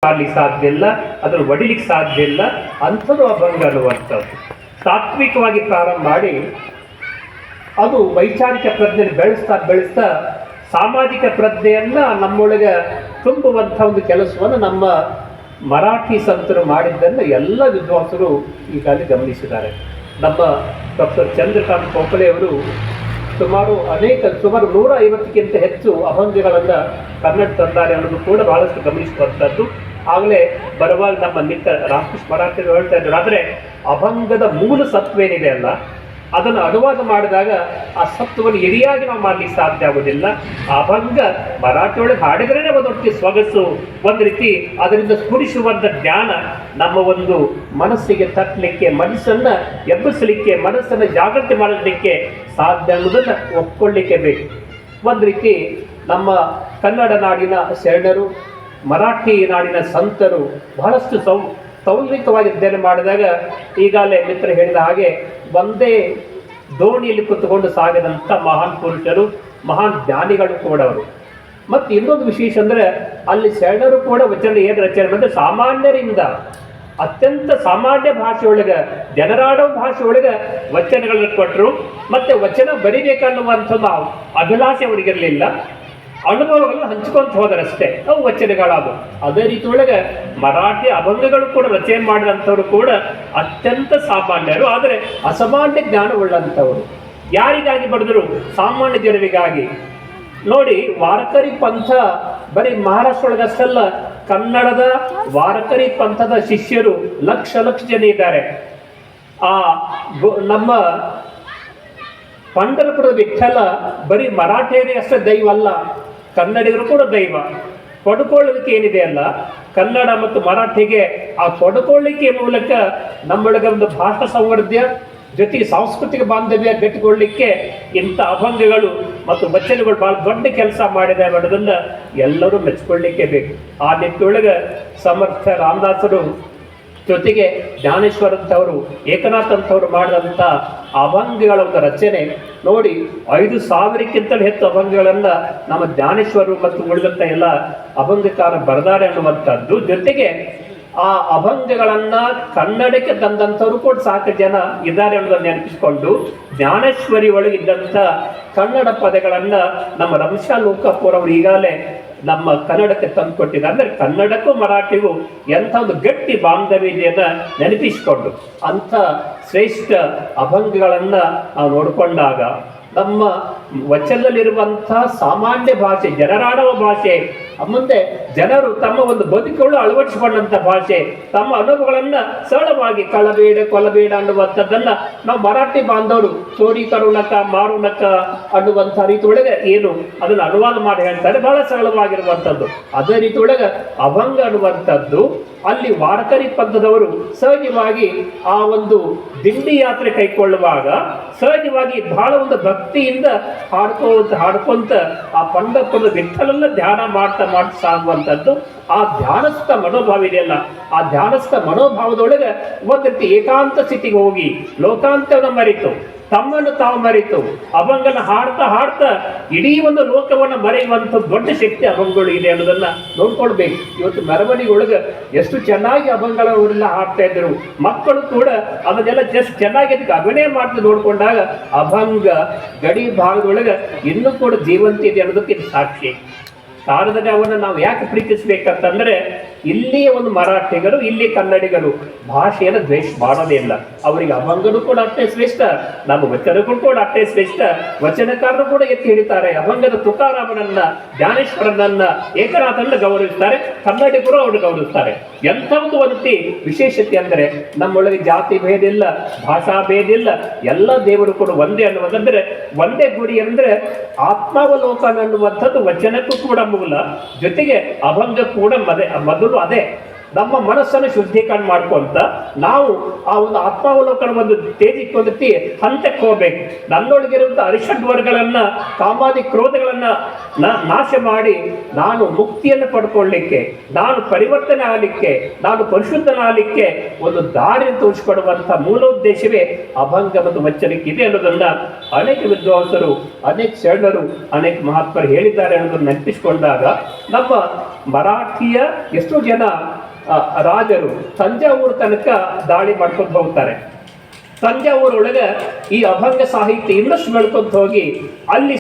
ಮಾಡ್ಲಿಕ್ಕೆ ಸಾಧ್ಯ ಇಲ್ಲ, ಅದನ್ನು ಒಡಿಲಿಕ್ಕೆ ಸಾಧ್ಯ ಇಲ್ಲ. ಅಂಥದ್ದು ಅಭಂಗ ಅನ್ನುವಂಥದ್ದು ತಾತ್ವಿಕವಾಗಿ ಪ್ರಾರಂಭ ಮಾಡಿ ಅದು ವೈಚಾರಿಕ ಪ್ರಜ್ಞೆ ಬೆಳೆಸ್ತಾ ಸಾಮಾಜಿಕ ಪ್ರಜ್ಞೆಯನ್ನ ನಮ್ಮೊಳಗೆ ತುಂಬುವಂಥ ಒಂದು ಕೆಲಸವನ್ನು ನಮ್ಮ ಮರಾಠಿ ಸಂತರು ಮಾಡಿದ್ದನ್ನು ಎಲ್ಲ ವಿದ್ವಾಂಸರು ಈಗಾಗಲೇ ಗಮನಿಸಿದ್ದಾರೆ. ನಮ್ಮ ಡಾಕ್ಟರ್ ಚಂದ್ರಕಾಂತ್ ಪೋಪಲೆಯವರು ಸುಮಾರು 150ಕ್ಕಿಂತ ಹೆಚ್ಚು ಅಭಂಗಗಳನ್ನು ಕನ್ನಡ ತಂದಾರೆ ಅನ್ನೋದು ಕೂಡ ಬಹಳಷ್ಟು ಗಮನಿಸುವಂಥದ್ದು. ಆಗಲೇ ಬರುವಾಗ ನಮ್ಮ ಮಿತ್ರ ರಾಮಕೃಷ್ಣ ಮರಾಠಿ ಹೇಳ್ತಾ ಇದ್ರು. ಆದರೆ ಅಭಂಗದ ಮೂಲ ಸತ್ವೇನಿದೆ ಅಲ್ಲ, ಅದನ್ನು ಅನುವಾದ ಮಾಡಿದಾಗ ಆ ಸತ್ವವನ್ನು ಎರಿಯಾಗಿ ನಾವು ಮಾಡಲಿಕ್ಕೆ ಸಾಧ್ಯ ಆಗೋದಿಲ್ಲ. ಅಭಂಗ ಮರಾಠಿಯೊಳಗೆ ಹಾಡಿದ್ರೇ ಒಂದೊಟ್ಟಿಗೆ ಸೊಗಸು, ಒಂದು ರೀತಿ ಅದರಿಂದ ಸ್ಫುರಿಸುವಂಥ ಜ್ಞಾನ ನಮ್ಮ ಒಂದು ಮನಸ್ಸಿಗೆ ತಟ್ಟಲಿಕ್ಕೆ, ಮನಸ್ಸನ್ನು ಎಬ್ಬಿಸಲಿಕ್ಕೆ, ಮನಸ್ಸನ್ನು ಜಾಗೃತಿ ಮಾಡಲಿಕ್ಕೆ ಸಾಧ್ಯ ಅನ್ನೋದನ್ನು ಒಪ್ಕೊಳ್ಳಿಕ್ಕೆ ಬೇಕು. ಒಂದು ರೀತಿ ನಮ್ಮ ಕನ್ನಡ ನಾಡಿನ ಶರಣರು, ಮರಾಠಿ ನಾಡಿನ ಸಂತರು ಬಹಳಷ್ಟು ಸೌಂದರ್ಯವಾಗಿ ಅಧ್ಯಯನ ಮಾಡಿದಾಗ ಈಗಾಗಲೇ ಮಿತ್ರ ಹೇಳಿದ ಹಾಗೆ ಒಂದೇ ದೋಣಿಯಲ್ಲಿ ಕುತ್ಕೊಂಡು ಸಾಗಿದಂಥ ಮಹಾನ್ ಪುರುಷರು, ಮಹಾನ್ ಜ್ಞಾನಿಗಳು ಕೂಡ ಅವರು. ಮತ್ತು ಇನ್ನೊಂದು ವಿಶೇಷ ಅಂದರೆ ಅಲ್ಲಿ ಶರಣರು ಕೂಡ ವಚನ ಏನು ರಚನೆ ಅಂದರೆ ಸಾಮಾನ್ಯರಿಂದ ಅತ್ಯಂತ ಸಾಮಾನ್ಯ ಭಾಷೆಯೊಳಗೆ, ಜನರಾಡೋ ಭಾಷೆಯೊಳಗೆ ವಚನಗಳನ್ನು ಕೊಟ್ಟರು. ಮತ್ತು ವಚನ ಬರಿಬೇಕನ್ನುವಂಥದ್ದು ಅಭಿಲಾಷೆ ಅವರಿಗಿರಲಿಲ್ಲ. ಅನುಭವಗಳನ್ನು ಹಂಚ್ಕೊಂತ ಹೋದರಷ್ಟೇ ಅವು ವಚನಗಳಾದವು. ಅದೇ ರೀತಿ ಒಳಗೆ ಮರಾಠಿ ಅಭಂಗಗಳು ಕೂಡ ರಚನೆ ಮಾಡಿದಂಥವ್ರು ಕೂಡ ಅತ್ಯಂತ ಸಾಮಾನ್ಯರು, ಆದರೆ ಅಸಾಮಾನ್ಯ ಜ್ಞಾನವುಳ್ಳಂಥವರು. ಯಾರಿಗಾಗಿ ಬರೆದರು? ಸಾಮಾನ್ಯ ಜನರಿಗಾಗಿ. ನೋಡಿ, ವಾರಕರಿ ಪಂಥ ಬರೀ ಮಹಾರಾಷ್ಟ್ರ ಒಳಗಷ್ಟಲ್ಲ, ಕನ್ನಡದ ವಾರಕರಿ ಪಂಥದ ಶಿಷ್ಯರು ಲಕ್ಷ ಜನ ಇದ್ದಾರೆ. ನಮ್ಮ ಪಂಢರಪುರದ ವಿಠ್ಠಲ ಬರೀ ಮರಾಠಿಯರಿಗೆ ಅಷ್ಟೇ ದೈವ ಅಲ್ಲ, ಕನ್ನಡಿಗರು ಕೂಡ ದೈವ. ಪಡ್ಕೊಳ್ಳೋದಕ್ಕೆ ಏನಿದೆ ಅಲ್ಲ, ಕನ್ನಡ ಮತ್ತು ಮರಾಠಿಗೆ ಆ ಪಡ್ಕೊಳ್ಳಿಕೆ ಮೂಲಕ ನಮ್ಮೊಳಗೆ ಒಂದು ಭಾಷಾ ಸಂವರ್ಧ್ಯ ಜೊತೆಗೆ ಸಾಂಸ್ಕೃತಿಕ ಬಾಂಧವ್ಯ ಗಟ್ಟಿಗೊಳ್ಳಲಿಕ್ಕೆ ಇಂಥ ಅಭಂಗಗಳು ಮತ್ತು ವಚನಗಳು ಭಾಳ ದೊಡ್ಡ ಕೆಲಸ ಮಾಡಿದೆ ಅನ್ನೋದನ್ನು ಎಲ್ಲರೂ ಮೆಚ್ಚಿಕೊಳ್ಳಿಕ್ಕೆ ಬೇಕು. ಆ ನಿಟ್ಟಿನೊಳಗೆ ಸಮರ್ಥ ರಾಮದಾಸರು ಜೊತೆಗೆ ಜ್ಞಾನೇಶ್ವರಂಥವರು, ಏಕನಾಥ್ ಅಂತವರು ಮಾಡಿದಂಥ ಅಭಂಗಗಳ ಒಂದು ರಚನೆ ನೋಡಿ, 5,000ಕ್ಕಿಂತಲೂ ಹೆಚ್ಚು ಅಭಂಗಗಳನ್ನು ನಮ್ಮ ಜ್ಞಾನೇಶ್ವರರು ಮತ್ತು ಉಳಿದಂಥ ಎಲ್ಲ ಅಭಂಗಕಾರ ಬರೆದಾರೆ ಅನ್ನುವಂಥದ್ದು. ಜೊತೆಗೆ ಆ ಅಭಂಗಗಳನ್ನು ಕನ್ನಡಕ್ಕೆ ತಂದಂಥವ್ರು ಕೂಡ ಸಾಕು ಜನ ಇದ್ದಾರೆ ಅನ್ನೋದನ್ನು ನೆನಪಿಸಿಕೊಂಡು ಜ್ಞಾನೇಶ್ವರಿ ಒಳಗಿದ್ದಂಥ ಕನ್ನಡ ಪದಗಳನ್ನು ನಮ್ಮ ರಮೇಶ ಲೋಕಾಪುರ ಅವರು ಈಗಾಗಲೇ ನಮ್ಮ ಕನ್ನಡಕ್ಕೆ ತಂದು ಕೊಟ್ಟಿದ್ದಾರೆ. ಅಂದರೆ ಕನ್ನಡಕ್ಕೂ ಮರಾಠಿಗೂ ಎಂಥ ಒಂದು ಗಟ್ಟಿ ಬಾಂಧವ್ಯತೆಯನ್ನು ನೆನಪಿಸಿಕೊಂಡು ಅಂಥ ಶ್ರೇಷ್ಠ ಅಭಂಗಗಳನ್ನು ನಾವು ನೋಡಿಕೊಂಡಾಗ ನಮ್ಮ ವಚನದಲ್ಲಿರುವಂಥ ಸಾಮಾನ್ಯ ಭಾಷೆ, ಜನರಾಡುವ ಭಾಷೆ, ಮುಂದೆ ಜನರು ತಮ್ಮ ಒಂದು ಬದುಕುಗಳು ಅಳವಡಿಸಿಕೊಂಡಂಥ ಭಾಷೆ, ತಮ್ಮ ಅನುಭವಗಳನ್ನು ಸರಳವಾಗಿ ಕಳಬೇಡ ಕೊಲಬೇಡ ಅನ್ನುವಂಥದ್ದನ್ನು ನಾವು ಮರಾಠಿ ಬಾಂಧವರು ಚೋರಿ ಕರುಣಕ ಮಾರುಣಕ ಅನ್ನುವಂಥ ರೀತಿ ಒಳಗೆ ಏನು ಅದನ್ನು ಅನುವಾದ ಮಾಡಿ ಹೇಳ್ತಾರೆ, ಬಹಳ ಸರಳವಾಗಿರುವಂಥದ್ದು. ಅದೇ ರೀತಿ ಒಳಗೆ ಅಭಂಗ ಅನ್ನುವಂಥದ್ದು ಅಲ್ಲಿ ವಾರಕರಿ ಪಂಥದವರು ಸಹಜವಾಗಿ ಆ ಒಂದು ದಿಂಡಿ ಯಾತ್ರೆ ಕೈಗೊಳ್ಳುವಾಗ ಸಹಜವಾಗಿ ಬಹಳ ಒಂದು ಭಕ್ತಿಯಿಂದ ಹಾಡ್ಕೊಂತ ಆ ಪಂಢರಪುರದ ವಿಠ್ಠಲನ್ನ ಧ್ಯಾನ ಮಾಡ್ತಾ ಸಾಗುವಂಥದ್ದು. ಆ ಧ್ಯಾನಸ್ಥ ಮನೋಭಾವ ಇದೆಯಲ್ಲ, ಆ ಧ್ಯಾನಸ್ಥ ಮನೋಭಾವದೊಳಗೆ ಒಂದು ರೀತಿ ಏಕಾಂತ ಸ್ಥಿತಿಗೆ ಹೋಗಿ ಲೋಕಾಂತವನ್ನು ಮರೆತು, ತಮ್ಮನ್ನು ತಾವು ಮರೆತು ಅಭಂಗನ ಹಾಡ್ತಾ ಇಡೀ ಒಂದು ಲೋಕವನ್ನು ಮರೆಯುವಂಥ ದೊಡ್ಡ ಶಕ್ತಿ ಅಭಂಗಗಳು ಇದೆ ಅನ್ನೋದನ್ನ ನೋಡ್ಕೊಳ್ಬೇಕು. ಇವತ್ತು ಮೆರವಣಿಗೆ ಒಳಗೆ ಎಷ್ಟು ಚೆನ್ನಾಗಿ ಅಭಂಗಗಳವರೆಲ್ಲ ಹಾಡ್ತಾ ಇದ್ರು, ಮಕ್ಕಳು ಕೂಡ ಅದನ್ನೆಲ್ಲ ಜಸ್ಟ್ ಚೆನ್ನಾಗಿ ಅದಕ್ಕೆ ಅಭಿನಯ ಮಾಡ್ತಾ ನೋಡ್ಕೊಂಡಾಗ ಅಭಂಗ ಗಡಿ ಭಾಗದೊಳಗೆ ಇನ್ನೂ ಕೂಡ ಜೀವಂತ ಇದೆ ಅನ್ನೋದಕ್ಕೆ ಸಾಕ್ಷಿ. ಶಾರದನೆ ಅವನ್ನ ನಾವು ಯಾಕೆ ಪ್ರೀತಿಸ್ಬೇಕಂತಂದ್ರೆ ಇಲ್ಲಿಯ ಒಂದು ಮರಾಠಿಗರು, ಇಲ್ಲಿ ಕನ್ನಡಿಗರು ಭಾಷೆಯನ್ನು ದ್ವೇಷ ಮಾಡೋದೇ ಇಲ್ಲ. ಅವರಿಗೆ ಅಭಂಗನೂ ಕೂಡ ಅಷ್ಟೇ ಶ್ರೇಷ್ಠ, ನಮ್ಮ ವಚನಗಳು ಕೂಡ ಅಷ್ಟೇ ಶ್ರೇಷ್ಠ. ವಚನಕಾರರು ಕೂಡ ಎತ್ತಿ ಹಿಡಿತಾರೆ. ಅಭಂಗದ ತುಕಾರಾಮನನ್ನ, ಜ್ಞಾನೇಶ್ವರನನ್ನ, ಏಕನಾಥನನ್ನ ಗೌರವಿಸ್ತಾರೆ, ಕನ್ನಡಿಗರು ಅವರು ಗೌರವಿಸ್ತಾರೆ. ಎಂಥ ಒಂದು ರೀತಿ ವಿಶೇಷತೆ ಅಂದರೆ ನಮ್ಮೊಳಗೆ ಜಾತಿ ಭೇದ ಇಲ್ಲ, ಭಾಷಾ ಭೇದ ಇಲ್ಲ, ಎಲ್ಲ ದೇವರು ಕೂಡ ಒಂದೇ ಅನ್ನುವುದಂದ್ರೆ ಒಂದೇ ಗುರಿ ಅಂದರೆ ಆತ್ಮಾವಲೋಕನ ಅನ್ನುವಂಥದ್ದು ವಚನಕ್ಕೂ ಕೂಡ ಮೂಲ. ಜೊತೆಗೆ ಅಭಂಗ ಕೂಡ ಮೊದಲು ಅದೇ ನಮ್ಮ ಮನಸ್ಸನ್ನು ಶುದ್ಧೀಕರಣ ಮಾಡ್ಕೊಂತ ನಾವು ಆ ಒಂದು ಆತ್ಮಾವಲೋಕನ ಒಂದು ತೇಜಿಕೊಂಡಿ ಹಂತಕ್ಕೆ ಹೋಗ್ಬೇಕು. ನನ್ನೊಳಗಿರುವಂಥ ಅರಿಷಡ್ವರ್ಗಗಳನ್ನ, ಕಾಮಾದಿ ಕ್ರೋಧಗಳನ್ನ ನಾಶ ಮಾಡಿ ನಾನು ಮುಕ್ತಿಯನ್ನು ಪಡ್ಕೊಳ್ಳಿಕ್ಕೆ, ನಾನು ಪರಿವರ್ತನೆ ಆಗಲಿಕ್ಕೆ, ನಾನು ಪರಿಶುದ್ಧನಾಗಲಿಕ್ಕೆ ಒಂದು ದಾರಿಯನ್ನು ತೋರಿಸಿಕೊಡುವಂಥ ಮೂಲೋದ್ದೇಶವೇ ಅಭಂಗ ಮತ್ತು ವಚನಕ್ಕೆ ಇದೆ ಅನ್ನೋದನ್ನ ಅನೇಕ ವಿದ್ವಾಂಸರು, ಅನೇಕ ಶರಣರು, ಅನೇಕ ಮಹಾತ್ಮರು ಹೇಳಿದ್ದಾರೆ ಅನ್ನೋದನ್ನು ನೆನಪಿಸಿಕೊಂಡಾಗ ನಮ್ಮ ಮರಾಠಿಯ ಎಷ್ಟೋ ಜನ ರಾಜರು ತಂಜಾವೂರು ತನಕ ದಾಳಿ ಮಾಡ್ಕೊಂಡು ಹೋಗ್ತಾರೆ. ತಂಜಾವೂರೊಳಗೆ ಈ ಅಭಂಗ ಸಾಹಿತ್ಯ ಇನ್ನಷ್ಟು ಬೆಳ್ಕೊಂತ ಹೋಗಿ ಅಲ್ಲಿ